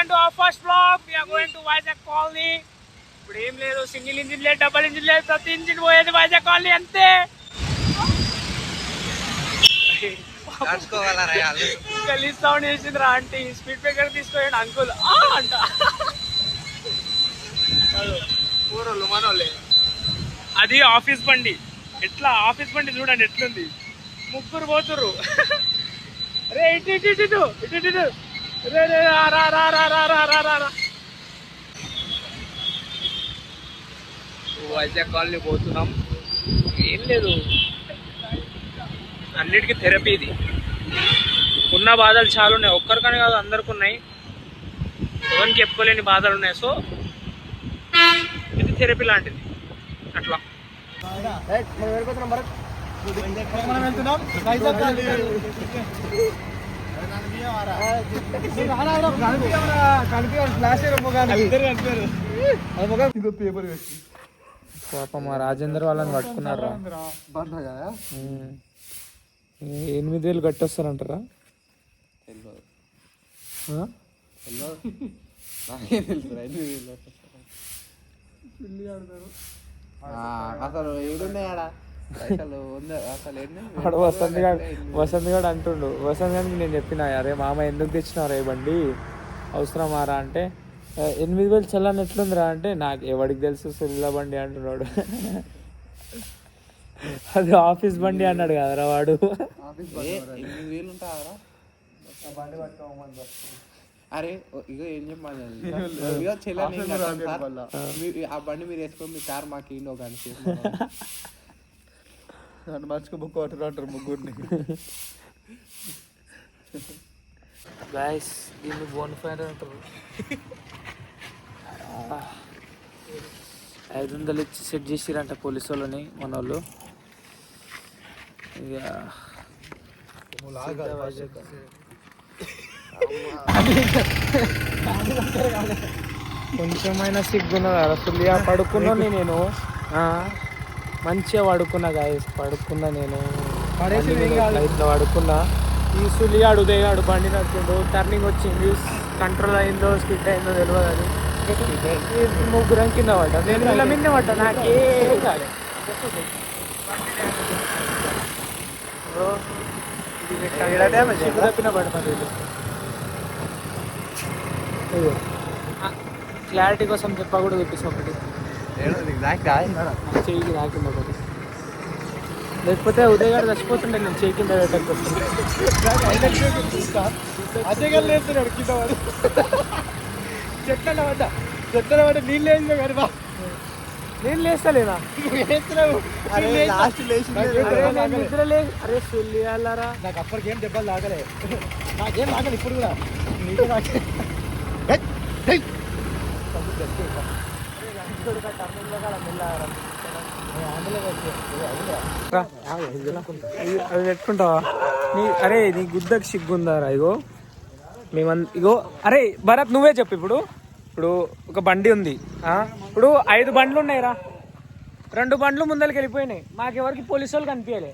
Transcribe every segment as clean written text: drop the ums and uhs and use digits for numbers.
Welcome to our first vlog. We are going to Vizag colony. ఇప్పుడు ఏం లేదు, single engine లేదు, డబుల్ ఇంజిన్ లేదు, ప్రతి ఇంజిన్ పోయేది వైజాగ్ కాలనీ అంతే. గలీజ్ సౌండ్ చేసిందిరా ఆంటీ. స్పీడ్ బ్రేకర్ తీసుకోండి అంకుల్ అంట. ఊరోళ్ళు మనోళ్ళే. అది ఆఫీస్ బండి. ఎట్లా ఆఫీస్ బండి చూడండి ఎట్లుంది, ముగ్గురు పోతుర్రు. అరే ఇటు ఇటు ఇటు ఇటు ఇటు ఇటు వైజాగ్ కాలనీ పోతున్నాం. ఏం లేదు, అన్నిటికీ థెరపీ ఇది. ఉన్న బాధలు చాలా ఉన్నాయి, ఒక్కరికనే కాదు అందరికి ఉన్నాయి. ఎవరికి చెప్పుకోలేని బాధలు ఉన్నాయి. సో ఇది థెరపీ లాంటిది అట్లా. పాప మా రాజేందర్ వాళ్ళని పట్టుకున్నారా? 8,000 కట్టొస్తారంటారా? అసలు ఏడున్నాయాడా వసంత్ గారు అంటుండు. వసంత్ గారికి నేను చెప్పిన, అరే మామ ఎందుకు తెచ్చినారా ఈ బండి, అవసరమారా అంటే 8,000 చల్లని ఎట్లుందిరా అంటే, నాకు ఎవరికి తెలుసు సెల్ల బండి అంటున్నాడు. అది ఆఫీస్ బండి అన్నాడు కదరా వాడు. 8,000 ఉంటారా? అరే ఇగో ఏం చెప్పాలి, ఆ బండి మీరు వేసుకొని మీ కార్ మాకు ఇండో కానీ మంచిగా బుక్ అంటారు ముగ్గురిని. గైస్ దీన్ని బోన్ఫైర్ అంటారు. 500 ఇచ్చి సెట్ చేసిరంట పోలీసు వాళ్ళని మన వాళ్ళు. ఇక కొంచెమైనా సిగ్గున్నదా? ఫుల్గా పడుకున్నా నేను, మంచిగా పడుకున్నా గాయస్. పడుకున్నా నేను, ఇట్లా పడుకున్నా. ఈ సులియాడు ఉదయగాడు బండి నడుతుండు, టర్నింగ్ వచ్చింది, కంట్రోల్ అయిందో స్కిడ్ అయిందో తెలియదు. అది ముగ్గురం కింద పడ్డా, నేను ఇలా మిన్నే పడ్డా, నాకే కాలే. తప్పిన పడమది. క్లారిటీ కోసం చెప్పా కూడా చూపిస్తా ఒకటి, చెయ్యికి రాకింది ఒకటి. లేకపోతే ఉదయ్ గారు చచ్చిపోతుండే నేను చేయి కింద చెట్ల పడ్డ నీళ్ళు వేసిందో కానీ బా, నేను లేస్తలేనా? అరే వెళ్ళారా, నాకు అప్పటికేం దెబ్బలు తాగలే, నాకేం తాగలేదు ఇప్పుడు కూడా. నీకు అది పెట్టుకుంటావా? అరే నీ గుద్దకు సిగ్గుందారా? ఇగో అరే భరత్ నువ్వే చెప్పు. ఇప్పుడు ఒక బండి ఉంది, ఇప్పుడు 5 బండ్లు ఉన్నాయిరా, 2 బండ్లు ముందరికి వెళ్ళిపోయినాయి, మాకెవరికి పోలీసు వాళ్ళు కనిపించలే.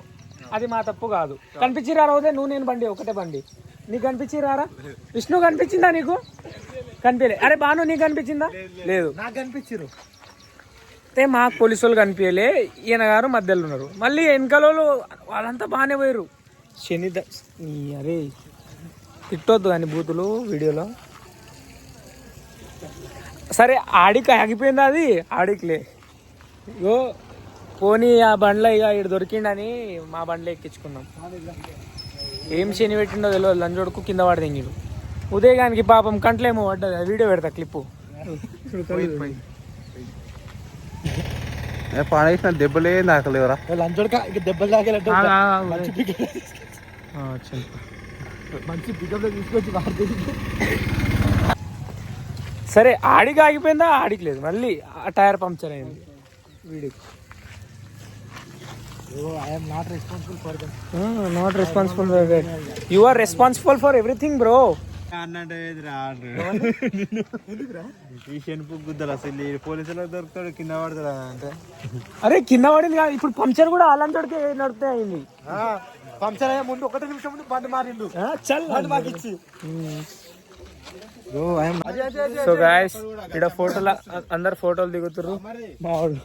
అది మా తప్పు కాదు. కనిపించిరా రోజే నువ్వు నేను బండి ఒకటే బండి, నీకు కనిపించిరారా? విష్ణు కనిపించిందా నీకు? కనిపించలే. అరే బాను నీకు కనిపించిందా? లేదు. నాకు కనిపించారు అయితే మాకు పోలీసు వాళ్ళు కనిపించలే. ఈయన గారు మధ్యలో ఉన్నారు, మళ్ళీ వెనకాల వాళ్ళంతా బాగానే పోయారు. అరే తిట్టొద్దు కానీ బూతులు వీడియోలో. సరే ఆడికి ఆగిపోయింది, అది ఆడికిలే. ఇగో పోనీ ఆ బండ్లో ఇక ఇక్కడ దొరికిండని మా బండ్లో ఎక్కించుకున్నాం. ఏం శని పెట్టిండో తెలియదు, లంచోడుకు కింద పడి తెంగిడు. ఉదయగానికి పాపం కంట్లేమో పడ్డది, వీడియో పెడతా క్లిప్పు. పాడేసిన దెబ్బలే నాకలేవరా? లంచోడుక దెబ్బలు తాగేటట్టు మంచి పికప్లో తీసుకొచ్చి సరే ఆడికి ఆగిపోయిందా? ఆడికి లేదు, మళ్ళీ ఆ టైర్ పంక్చర్ అయింది వీడికి. Not responsible for that. You are responsible for everything bro. గుద్దలు అసలు పోలీసులకు దొరుకుతాడు, కింద పడతాడు అంటే. అరే కింద పడింది కాదు, ఇప్పుడు పంక్చర్ కూడా అలాంటి నడితే అయింది. పంక్చర్ అయ్యే ముందు 1 నిమిషం ముందు బండి మారిండు, బండి మాకు ఇచ్చి సో గాయస్ ఇక్కడ ఫోటోల అందరు ఫోటోలు దిగుతుర్రు మావాడు.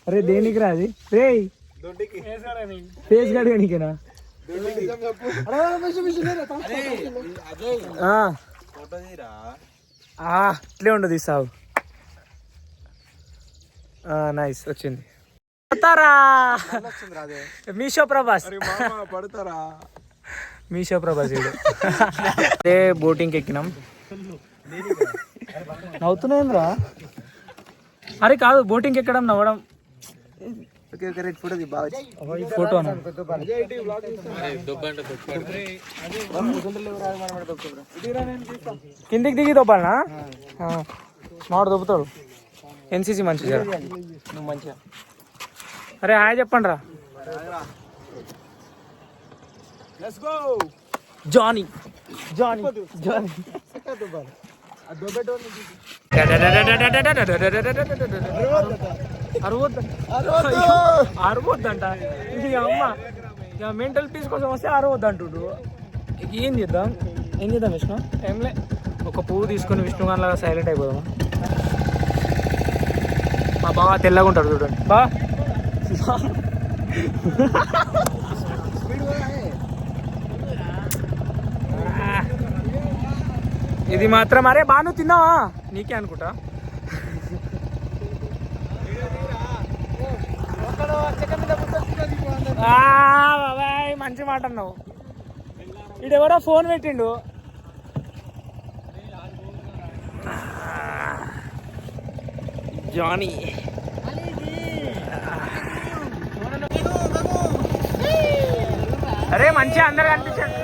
అరే దేనికి రా అది రే ఫేస్ గడగనికేనా ఇట్లే ఉండదు ఈ సాగు. నైస్ వచ్చింది. పడతారా మీషో ప్రభాస్ పడతారా మీషో ప్రభాస్ ఇది. అదే బోటింగ్కి ఎక్కినాం. నవ్వుతున్నాయింద్రా. అరే కాదు బోటింగ్కి ఎక్కడం నవ్వడం. ఫోటో కిందికి దిగి దొబ్బాలనా? మావాడు దొబ్బుతాడు. ఎన్సీసీ మంచిగా నువ్వు మంచిగా. అరే హాయ్ చెప్పండి రా. జానీ జానీ జానీ అరవద్దంట. ఇక అమ్మ ఇక మెంటల్ పీస్ కోసం వస్తే అరవద్దు అంటుడు. ఇక ఏం చేద్దాం విష్ణు? ఏంలే ఒక పువ్వు తీసుకొని విష్ణు గారిలాగా సైలెంట్ అయిపోదామా? మా బాగా తెల్లగా ఉంటాడు చూడండి బా. ఇది మాత్రం అరే బాను తిన్నావా? నీకే అనుకుంటా. బాబాయ్ మంచి మాట అన్నావు. ఇడెవరో ఫోన్ పెట్టిండు. జానీ అరే మంచిగా అందరు కనిపించండి.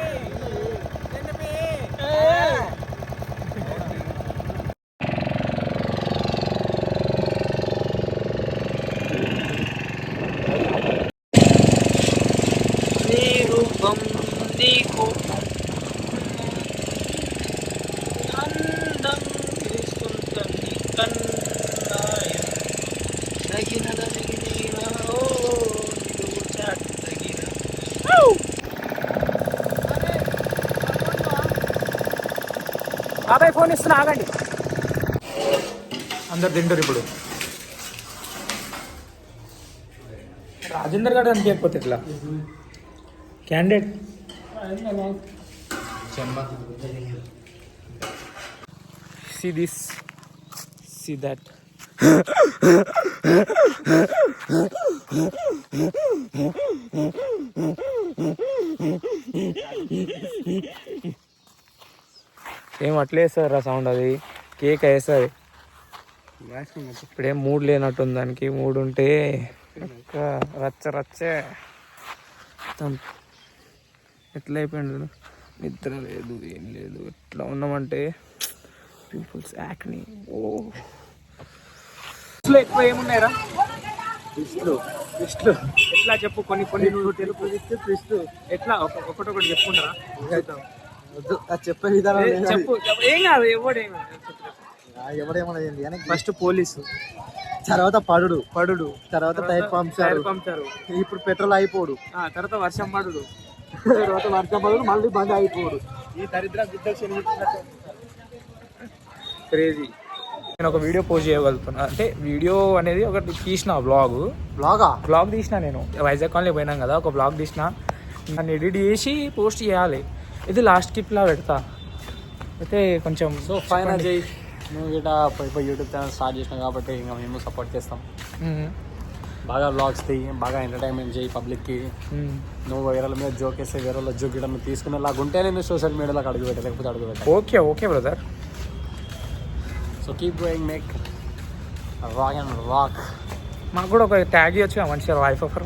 బాబాయ్ ఫోన్ ఇస్తున్నా ఆగండి. అందరు తింటారు ఇప్పుడు. రాజేందర్ గారు అనిపించకపోతే ఎట్లా candidate see this see that ఏం అట్లే వేస్తారు సౌండ్. అది కేక్ వేస్తుంది. ఇప్పుడేం మూడ్ లేనట్టుంది దానికి. మూడ్ ఉంటే రచ్చ రచ్చే ఎట్లా అయిపోయింది. నిద్ర లేదు ఏం లేదు. ఎట్లా ఉన్నామంటే పింపుల్స్ యాక్ని. ఓ ఎక్కువ ఏమున్నాయిరా? ఎట్లా చెప్పు కొన్ని కొన్ని నువ్వు తెలుపు ఎట్లా ఒకటొకటి చెప్పుకుంటారా? చెప్పే విధానం చెప్పు. ఏం కాదు ఎవడేమన్నా. ఫస్ట్ పోలీసు, తర్వాత పడుడు తర్వాత టైర్ పంచారు, ఇప్పుడు పెట్రోల్ అయిపోడు, తర్వాత వర్షం పడుడు, తర్వాత వర్షం పడుడు, మళ్ళీ బండి అయిపోడు. ఈ దరిద్ర క్రేజీ. నేను ఒక వీడియో పోస్ట్ చేయగలుగుతున్నా. అంటే వీడియో అనేది ఒకటి తీసిన బ్లాగ్ తీసిన. నేను వైజాగ్ కాలనీ పోయినాం కదా, ఒక బ్లాగ్ తీసిన. దాన్ని ఎడిట్ చేసి పోస్ట్ చేయాలి. ఇది లాస్ట్ క్లిప్లా పెడతా. అయితే కొంచెం సో ఫైనల్ చేయి. నువ్వు ఇట్లా పోయి యూట్యూబ్ ఛానల్ స్టార్ట్ చేసినావు కాబట్టి ఇంకా మేము సపోర్ట్ చేస్తాం. బాగా వ్లాగ్స్ తీయి, బాగా ఎంటర్టైన్మెంట్ చేయి పబ్లిక్కి. నువ్వు వేరే మీద జోక్ వేస్తే వేరే వాళ్ళ జోక్ ఇవ్వడం తీసుకునేలాగా ఉంటే నేను సోషల్ మీడియాలోకి అడుగు పెట్టా, లేకపోతే అడుగు పెట్టా. Okay brother. So keep going, make rock and rock. మాకు కూడా ఒక ట్యాగ్ ఇవ్వచ్చు మంచిగా. లైఫ్ ఆఫర్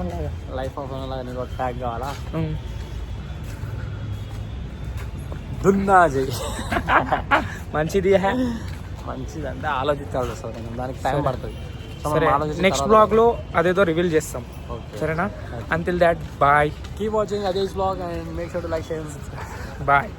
లాగా నీకు ఒక ట్యాగ్ కావాలా? దున్నా చెయ్యి. మంచిది అంటే ఆలోచించాలి సార్, దానికి టైం పడుతుంది. సరే, నెక్స్ట్ బ్లాగ్ లో అదేదో రివీల్ చేస్తాం. సరేనా? Until that bye. Keep watching Ajay's blog and make sure to like, share, bye.